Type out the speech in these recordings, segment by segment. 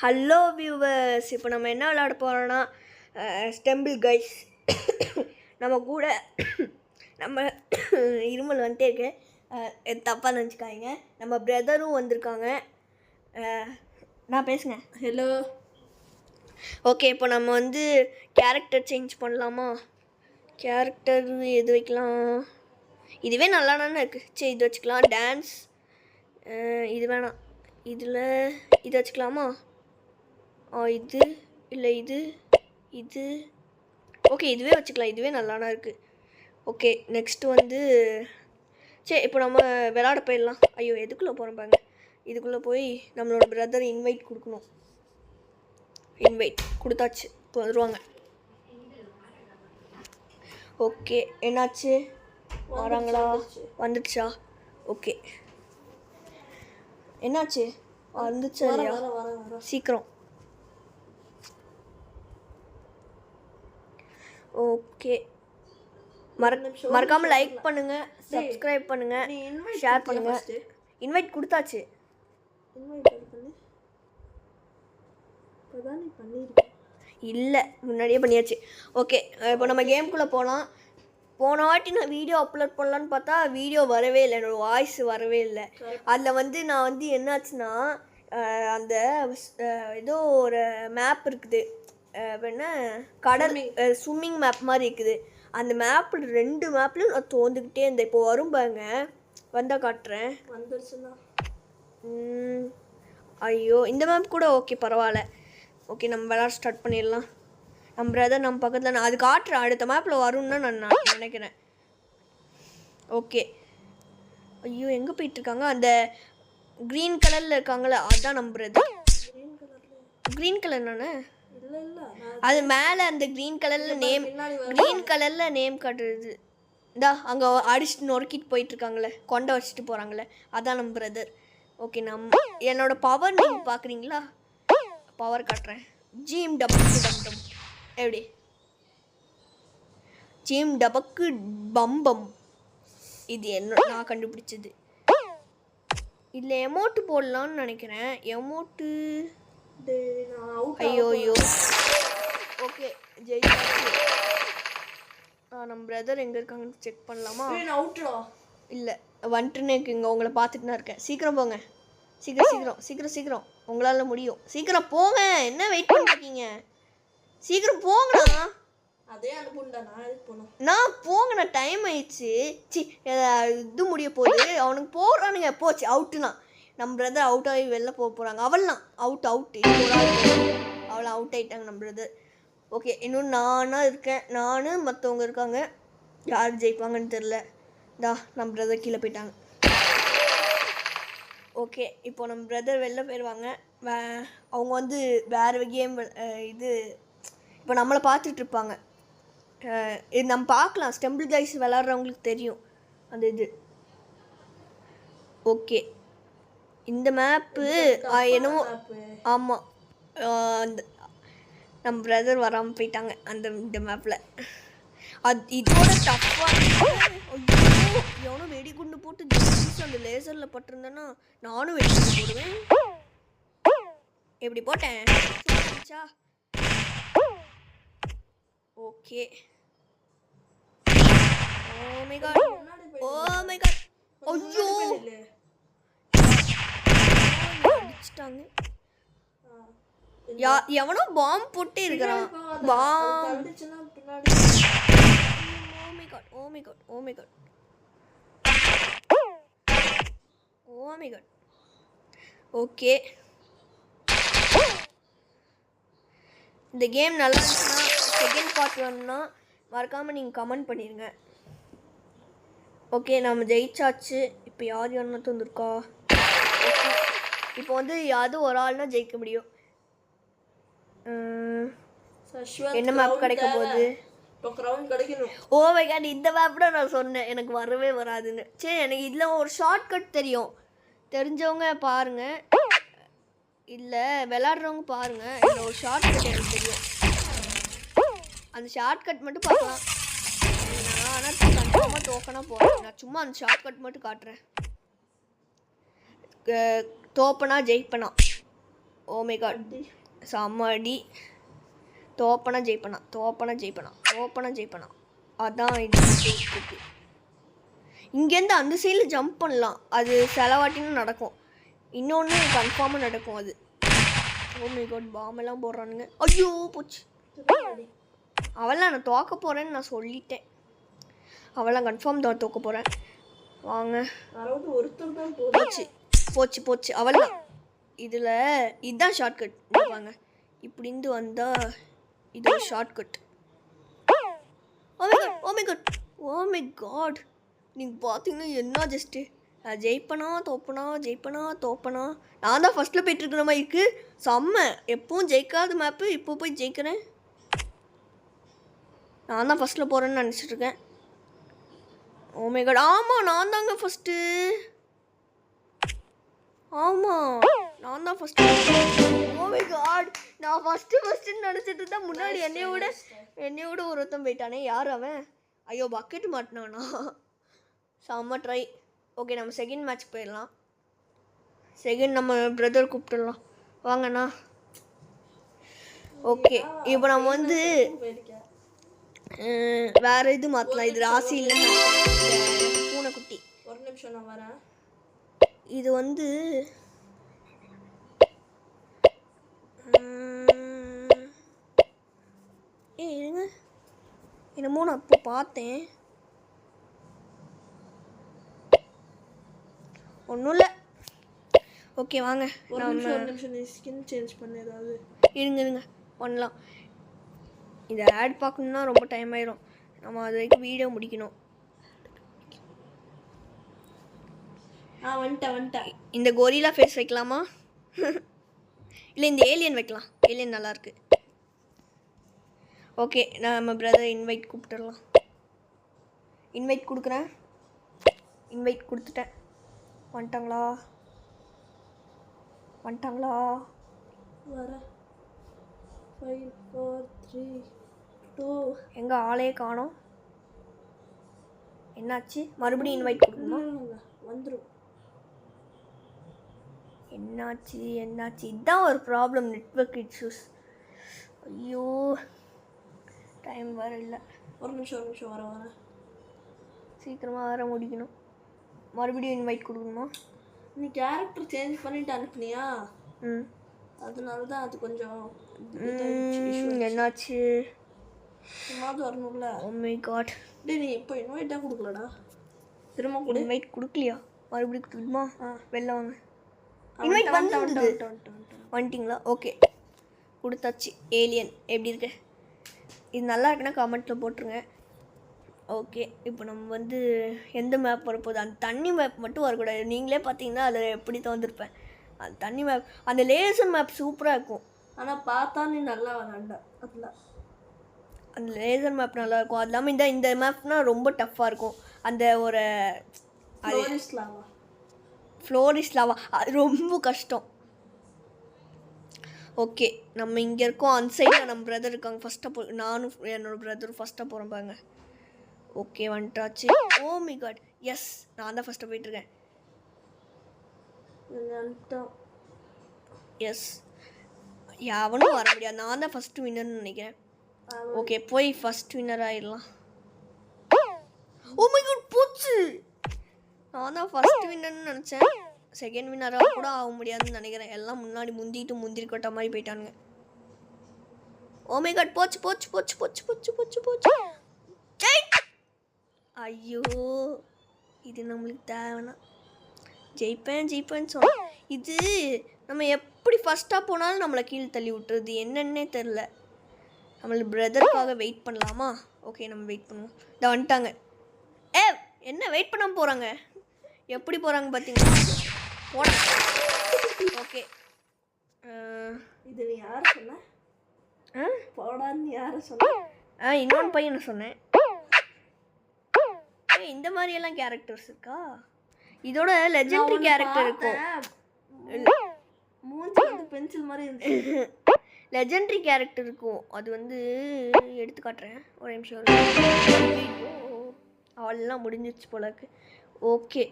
Hello viewers, இப்போ நம்ம என்ன விளையாட போகிறோன்னா ஸ்டெம்பிள் கைஸ். நம்ம கூட நம்ம இருமல் வந்துட்டே இருக்கு, தப்பாக நினச்சிக்காதீங்க. நம்ம பிரதரும் வந்திருக்காங்க. நான் பேசுங்க. ஹலோ. ஓகே, இப்போ நம்ம வந்து கேரக்டர் சேஞ்ச் பண்ணலாமா? கேரக்டர் எது வைக்கலாம்? இதுவே நல்லா தானே இருக்குது. சரி, இது வச்சுக்கலாம். டான்ஸ் இது வேணாம். இதில் இது வச்சுக்கலாமா? இது இல்லை, இது ஓகே, இதுவே வச்சுக்கலாம். இதுவே நல்லாதான் இருக்குது. ஓகே, நெக்ஸ்ட்டு வந்து சரி, இப்போ நம்ம விளாட போயிடலாம். ஐயோ, எதுக்குள்ளே போகிறோம் பாருங்க. இதுக்குள்ளே போய் நம்மளோட பிரதர் இன்வைட் கொடுக்கணும். இன்வைட் கொடுத்தாச்சு, இப்போ வந்துடுவாங்க. ஓகே, என்னாச்சு? வராங்களா? வந்துடுச்சா? ஓகே, என்னாச்சு? வந்துச்சா இல்லையா? சீக்கிரம். ஓகே, மறக்காமல் லைக் பண்ணுங்கள், சப்ஸ்கிரைப் பண்ணுங்கள், ஷேர் பண்ணுங்கள். இன்வைட் கொடுத்தாச்சு. இல்லை, முன்னாடியே பண்ணியாச்சு. ஓகே, இப்போ நம்ம கேம்குள்ளே போகலாம். போன வாட்டி நான் வீடியோ அப்லோட் பண்ணலான்னு பார்த்தா வீடியோ வரவே இல்லை, என்னோடய வாய்ஸ் வரவே இல்லை. அதில் வந்து நான் வந்து என்னாச்சுன்னா, அந்த ஏதோ ஒரு மேப் இருக்குது, என்ன கடல் ஸ்விம்மிங் மேப் மாதிரி இருக்குது. அந்த மேப்பில் 2 மேப்லையும் நான் தோந்துக்கிட்டே இருந்தேன். இப்போ வரும் பாருங்க, வந்தால் காட்டுறேன். வந்துருச்சுன்னா ஐயோ, இந்த மேப் கூட ஓகே, பரவாயில்ல. ஓகே, நம்ம விளாட ஸ்டார்ட் பண்ணிடலாம். நம்ம பிரதர் நம்ம பக்கத்தில், நான் அது காட்டுறேன். அடுத்த மேப்பில் வரும்னு நான் நினைக்கிறேன். ஓகே, ஐயோ, எங்கே போயிட்டுருக்காங்க? அந்த க்ரீன் கலரில் இருக்காங்களே, அதுதான் நம்ம பிரதர். க்ரீன் கலர் நானே? அது மேலே அந்த க்ரீன் கலரில் நேம் காட்டுறது. இந்தா அங்கே அடிச்சுட்டு நொறுக்கிட்டு போயிட்டுருக்காங்களே, கொண்டை வச்சுட்டு போகிறாங்களே, அதான் நம்ம பிரதர். ஓகே, என்னோடய பவர் நீங்கள் பார்க்குறீங்களா? பவர் காட்டுறேன். ஜீம் டபக்கு டம். எப்படி? ஜீம் டபக்கு பம்பம். இது நான் கண்டுபிடிச்சது. இதில் எமௌண்ட்டு போடலான்னு நினைக்கிறேன். எமௌண்ட்டு ஐயோ. ஓகே, ஜெயிச்சாச்சு. நம்ம பிரதர் எங்கே இருக்காங்கன்னு செக் பண்ணலாமா? இல்லை, வந்துட்டுன்னு இருக்குங்க. உங்களை பார்த்துட்டு தான் இருக்கேன். சீக்கிரம் போங்க, சீக்கிரம். உங்களால் முடியும். சீக்கிரம் போங்க. என்ன வெயிட் பண்ணிருக்கீங்க? சீக்கிரம் போங்கண்ணா. அதே அனுப்புண்டா. நான் போங்கண்ணா, டைம் ஆயிடுச்சு. இது முடிய போகுது. அவனுக்கு போடுறானுங்க. போச்சு, அவுட்டுனா. நம்ம பிரதர் அவுட் ஆகி வெளில போகிறாங்க. அவள்லாம் அவுட். அவளை அவுட் ஆகிட்டாங்க நம்ம பிரதர். ஓகே, இன்னும் நானாக இருக்கேன். நான் மற்றவங்க இருக்காங்க. யார் ஜெயிப்பாங்கன்னு தெரில. நம்ம பிரதர் கீழே போயிட்டாங்க. ஓகே, இப்போ நம்ம பிரதர் வெளில போயிடுவாங்க. அவங்க வந்து வேறு கேம் இது இப்போ நம்மளை பார்த்துட்ருப்பாங்க. இது நம்ம பார்க்கலாம். ஸ்டெம்பிள் கைஸ் விளாட்றவங்களுக்கு தெரியும் அந்த இது. ஓகே, இந்த மேப்பு என்னமோ ஆமாம், அந்த நம்ம பிரதர் வராமல் போயிட்டாங்க இந்த மேப்பில். இதோட டஃப்பாக எவனோ வெடிகுண்டு போட்டு அந்த லேசரில் பட்டிருந்தேன்னா நானும் வெடிகுண்டு போடுவேன். எப்படி போட்டேன்? Okay, oh my God. ஐயோ, அடிச்சிட்டாங்க. எவனோ பாம்பு போட்டு இருக்கிறான். Oh my God. ஓகே, இந்த கேம் நல்லா இருந்துச்சுன்னா செகண்ட் பார்ட் வேணும்னா மறக்காமல் நீங்கள் கமெண்ட் பண்ணிடுங்க. ஓகே, நம்ம ஜெயிச்சாச்சு. இப்போ யார் யாருன்னு வந்துருக்கா? இப்போ வந்து யாவது ஒரு ஆள்னா ஜெயிக்க முடியும். என்ன மேப் கிடைக்க போகுது? ஓ மை காட், இந்த மேப் தான் நான் சொன்னேன் எனக்கு வரவே வராதுன்னு. சரி, எனக்கு இதில் ஒரு ஷார்ட்கட் தெரியும். தெரிஞ்சவங்க பாருங்கள், இல்லை விளாட்றவங்க பாருங்கள். இதில் ஒரு ஷார்ட்கட் எனக்கு தெரியும். அந்த ஷார்ட்கட் மட்டும் பார்க்கலாம். நான் ஆனால் கன்ஃபார்மாக டோக்கனாக போகிறேன். நான் சும்மா அந்த ஷார்ட்கட் மட்டும் காட்டுறேன். தோப்பனா ஜெயிப்பனா ஓ மை காட் செம்ம அடி. தோப்பனா ஜெயிப்பனா அதான் இது இருக்கு. இங்கேருந்து அந்த சைடில் ஜம்ப் பண்ணலாம், அது செலவாட்டின்னு நடக்கும். இன்னொன்று கன்ஃபார்மாக நடக்கும் அது. ஓ மை காட் பாம்பெல்லாம் போடுறானுங்க. ஐயோ போச்சு. அவெல்லாம் நான் தோக்க போகிறேன்னு நான் சொல்லிட்டேன். அவெல்லாம் கன்ஃபார்ம் தான் தோக்க போகிறேன். வாங்க ஒருத்தர் தான் போச்சு அவெல்லாம். இதில் இதுதான் ஷார்ட்கட். வாங்க இப்படிந்து வந்தால் இது ஒரு ஷார்ட்கட். ஓ மை காட் நீங்கள் பார்த்தீங்கன்னா என்ன ஜஸ்ட்டு நான் ஜெயிப்பனா தோப்பனா. நான் தான் ஃபஸ்ட்டில் போய்ட்டுருக்கிற மாதிரி இருக்குது. செம்ம. எப்பவும் ஜெயிக்காத மேப்பு இப்போ போய் ஜெயிக்கிறேன். நான் தான் ஃபஸ்ட்டில் போகிறேன்னு நினச்சிட்ருக்கேன். ஓ மை காட் ஆமாம் நான் தாங்க ஃபஸ்ட்டு. ஆமாம் நான் தான் ஃபஸ்ட்டு. ஓ மை காட் நான் ஃபஸ்ட்டுன்னு நினச்சிட்டு இருந்தால் முன்னாடி என்னையோட ஒருத்தன் போயிட்டானே. யார் அவன்? ஐயோ பக்கெட் மாட்டினானா? செம்ம ட்ரை. ஓகே நம்ம செகண்ட் மேட்ச் போயிடலாம். நம்ம பிரதர் கூப்பிட்டுடலாம் வாங்கண்ணா. ஓகே இப்போ நம்ம வந்து வேறு இது மாற்றலாம். இது ராசி இல்லை பூனைக்குட்டி. ஒரு நிமிஷம் நான் வரேன். இது வந்து இருங்க என்னமோ நான் அப்போ பார்த்தேன். ஒன்றும் இல்லை. ஓகே வாங்க ஒரு நிமிஷம் நீ ஸ்கின் சேஞ்ச் பண்ண ஏதாவது இருங்க பண்ணலாம். இந்த ஆட் பார்க்கணுன்னா ரொம்ப டைம் ஆயிரும். நம்ம அது வரைக்கும் வீடியோ முடிக்கணும். வந்துட்டேன். இந்த கொரில்லா ஃபேஸ் வைக்கலாமா? இல்லை இந்த ஏலியன் வைக்கலாம். ஏலியன் நல்லாயிருக்கு. ஓகே நம்ம பிரதர் இன்வைட் கூப்பிட்டுடலாம். இன்வைட் கொடுக்குறேன். இன்வைட் கொடுத்துட்டேன். வந்துட்டாங்களா? வர 5 4 3 2 எங்கே ஆளே காணோம். என்னாச்சு? மறுபடியும் இன்வைட் கொடுக்கணுமா? வந்துடும். என்னாச்சு? இதுதான் ஒரு ப்ராப்ளம், நெட்வொர்க் இஷ்யூஸ். ஐயோ டைம் வேறு இல்லை. ஒரு நிமிஷம் வர சீக்கிரமாக வேறு முடிக்கணும். மறுபடியும் இன்வைட் கொடுக்கணுமா? நீ கேரக்டர் சேஞ்ச் பண்ணிட்டு அனுப்புனியா? அதனால தான் அது கொஞ்சம் என்னாச்சு? சும்மாவது வரணும்ல. ஓ மை காட் டேய் நீ இப்போ இன்வைட்டாக கொடுக்கலடா. திரும்ப கூட இன்வைட் கொடுக்கலையா? மறுபடியும் கொடுக்கணுமா? வெளில வாங்க. இன்வைட் வந்துட்டிங்களா? ஓகே கொடுத்தாச்சு. ஏலியன் எப்படி இருக்கு? இது நல்லா இருக்குன்னா கமெண்ட்டில் போட்டுருங்க. ஓகே இப்போ நம்ம வந்து எந்த மேப் வரப்போகுது? அந்த தண்ணி மேப் மட்டும் வரக்கூடாது. நீங்களே பார்த்தீங்கன்னா அதில் எப்படி தோந்திருப்பேன். அந்த தண்ணி மேப், அந்த லேசர் மேப் சூப்பராக இருக்கும். ஆனால் பார்த்தா நீ நல்லா விளாண்ட. அதில் அந்த லேசர் மேப் நல்லாயிருக்கும். அது இல்லாமல் இந்த மேப்னால் ரொம்ப டஃப்பாக இருக்கும். அந்த ஒரு ஃப்ளோரிஸ் லாவா அது ரொம்ப கஷ்டம். ஓகே நம்ம இங்கே இருக்கோம். அந்த சைடில் நம்ம பிரதர் இருக்காங்க. ஃபஸ்ட்டாக நானும் என்னோடய பிரதரும் ஃபஸ்ட்டாக போகிறோம் பாருங்க. ஓகே வந்துட்டாச்சு. ஓ மை காட் எஸ் நான் தான் ஃபஸ்ட்டாக போயிட்டுருக்கேன். எஸ் எவனும் வர முடியாது. நான் தான் ஃபஸ்ட்டு வின்னர்னு நினைக்கிறேன். ஓகே போய் ஃபஸ்ட் வின்னர் ஆயிடலாம். ஓ மை காட் போச்சு. நான் தான் ஃபஸ்ட் வின்னர்னு நினச்சேன். செகண்ட் வின்னராக கூட ஆக முடியாதுன்னு நினைக்கிறேன். எல்லாம் முன்னாடி முந்திரி கொட்ட மாதிரி போயிட்டானுங்க. ஓ மை காட் போச்சு. ஐயோ இது நம்மளுக்கு தேவைன்னா ஜெயிப்பேன்னு சொன்னேன். இது நம்ம எப்படி ஃபஸ்ட்டாக போனாலும் நம்மளை கீழே தள்ளி விட்டுறது என்னன்னே தெரில. நம்மளுக்கு பிரதருக்காக வெயிட் பண்ணலாமா? ஓகே நம்ம வெயிட் பண்ணுவோம். இதை வந்துட்டாங்க. என்ன வெயிட் பண்ணாமல் போகிறாங்க? எப்படி போகிறாங்க பார்த்தீங்களா? ஓகே இது நீ யார் சொன்ன? போடான்னு யாரை சொன்ன? இன்னொன்று பையனை சொன்னேன். இந்த மாதிரியெல்லாம் கேரக்டர்ஸ் இருக்கா? இதோட லெஜெண்டரி கேரக்டர் இருக்கும். மூஞ்சி வந்து பென்சில் மாதிரி இருந்துச்சு. லெஜெண்டரி கேரக்டர் இருக்கும். அது வந்து எடுத்து காட்டுறேன் ஒரு நிமிஷம். அவளெல்லாம் முடிஞ்சிச்சு போலக்கு. ஓகே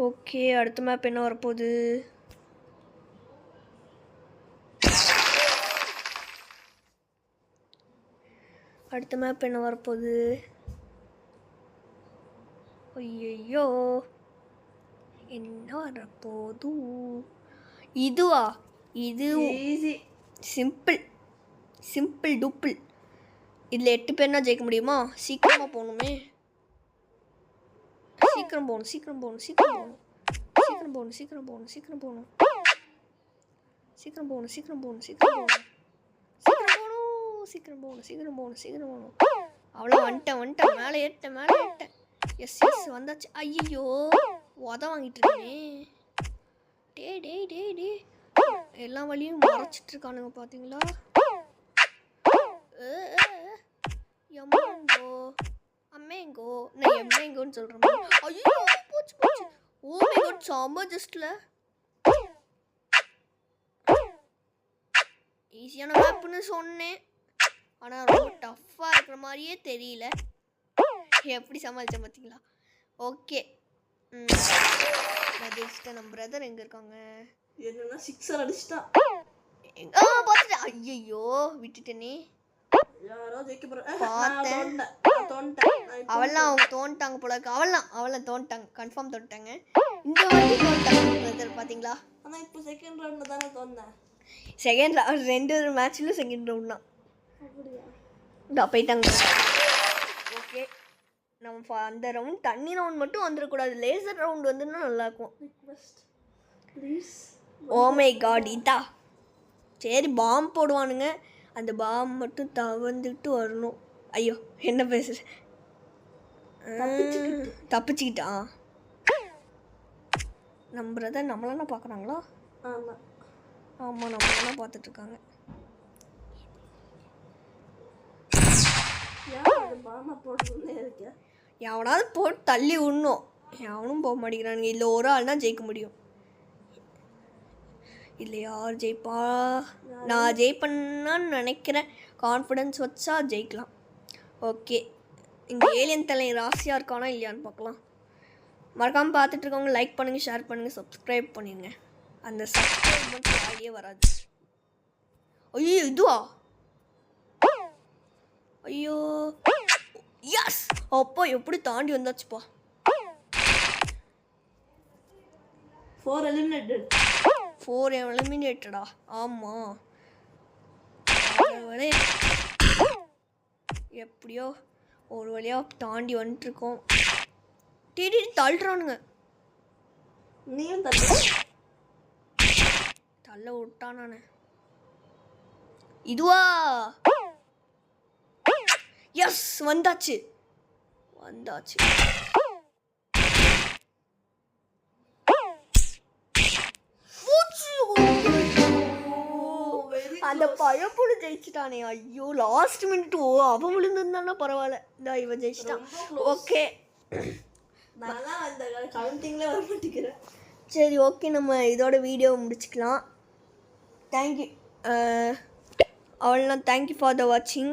ஓகே அடுத்த மேப் என்ன வரப்போகுது? அடுத்த மேப் என்ன வரப்போகுது? ஐயோ என்ன வரப்போது? இதுவா? இது ஈஸி. Simple simple tuple. இதில் 8 பேர்னா ஜெயிக்க முடியுமா? சீக்கிரமாக போகணுமே. சீக்கிரம் போகணும் சீக்கிரம் போகணும் சீக்கிரம் போகணும் சீக்கிரம் போகணும் சீக்கிரம் போகணும் சீக்கிரம் போகணும் சீக்கிரம் போகணும் சீக்கிரம் போகணும் சீக்கிரம் போகணும் சீக்கிரம் போகணும் சீக்கிரம் போகணும் சீக்கிரம் போகணும். அவ்வளோ வந்துட்டேன் மேலே ஏறிட்டேன். எஸ் வந்தாச்சு. ஐயோ வாங்கிட்டு இருக்கேனே. டே எல்லா வழியும் மறைச்சிட்டு இருக்கானுங்க பார்த்தீங்களா? அம்மேங்கோ நான் எம்மேங்கோன்னு சொல்கிறேன். ஐயோ போச்சு. ஓ மை காட் சாம்ப ஜஸ்ட்ல ஈஸியான மேப்னு சொன்னேன், ஆனால் ரொம்ப டஃப்பாக இருக்கிற மாதிரியே தெரியல. எப்படி சமாளித்தேன் பார்த்தீங்களா? ஓகே நான் ஜெயிச்சிட்டேன். நம்ம பிரதர் எங்கே இருக்காங்க? என்னன்னா 6 அடிச்சிட்டான். பார்த்துட்டேன். ஐயோ விட்டுட்டேனே. யாரோ ஜெயிக்க பார்த்தேன். அவெல்லாம் அவங்க தோன்ட்டாங்க போல இருக்கு. அவெல்லாம் தோன்ட்டாங்க, கன்ஃபார்ம் தோன்ட்டாங்க. இந்த வாட்டி தோன்ட்டாங்க பிரதர் பார்த்தீங்களா? ஆனால் இப்போ செகண்ட் ரவுண்டில் தானே தோந்தேன். செகண்ட் 2 மேட்ச்லையும் செகண்ட் ரவுண்ட் தான். அப்படியா? போயிட்டாங்க. ஓகே நம்ம அந்த ரவுண்ட் தண்ணி ரவுண்ட் மட்டும் வந்துடக்கூடாது. லேசர் ரவுண்ட் வந்துன்னா நல்லாயிருக்கும். ஓ மை காட் இதா. சரி பாம் போடுவானுங்க, அந்த பாம் மட்டும் தவந்துட்டு வரணும். ஐயோ என்ன பேசுற? தப்பிச்சுக்கிட்டா. நம்ம பிரதர் நம்மளாம் பார்க்குறாங்களா? ஆமாம் நம்மளாம் பார்த்துட்ருக்காங்க. எவனாவது போட்டு தள்ளி விடணும். எவனும் போக மாட்டேங்கிறானுங்க. இல்லை ஒரு ஆள் தான் ஜெயிக்க முடியும். இல்லை யார் ஜெயிப்பா? நான் ஜெயிப்பேன்னு நினைக்கிறேன். கான்ஃபிடென்ஸ் வச்சா ஜெயிக்கலாம். ஓகே இங்கே ஏலியன் தலை ராசியாக இருக்கானா இல்லையான்னு பார்க்கலாம். மறக்காமல் பார்த்துட்ருக்கவங்க லைக் பண்ணுங்கள், ஷேர் பண்ணுங்கள், சப்ஸ்கிரைப் பண்ணிடுங்க. அந்த சப்ஸ்கிரைப் மட்டும் ஆடியே வராது. ஐயோ இதுவா? ஐயோ எஸ் அப்பா எப்படி தாண்டி வந்தாச்சுப்பா. 4 எலிமினேட்டடா? ஆமாம் எப்படியோ ஒரு வழியாக தாண்டி வந்துட்டுருக்கோம். டிடி தள்ளுறானுங்க. நீயும் தள்ள விட்டான். நான் இதுவா? எஸ் வந்தாச்சு. அந்த பழப்புழு ஜெயிச்சிட்டானே. ஐயோ லாஸ்ட் மினிட். அவன் விழுந்திருந்தானா பரவாயில்ல. இந்த இவன் ஜெயிச்சிட்டான். ஓகே சரி ஓகே நம்ம இதோட வீடியோ முடிச்சுக்கலாம். தேங்க்யூ அவ்வளோதான். தேங்க்யூ ஃபார் த வாட்சிங்.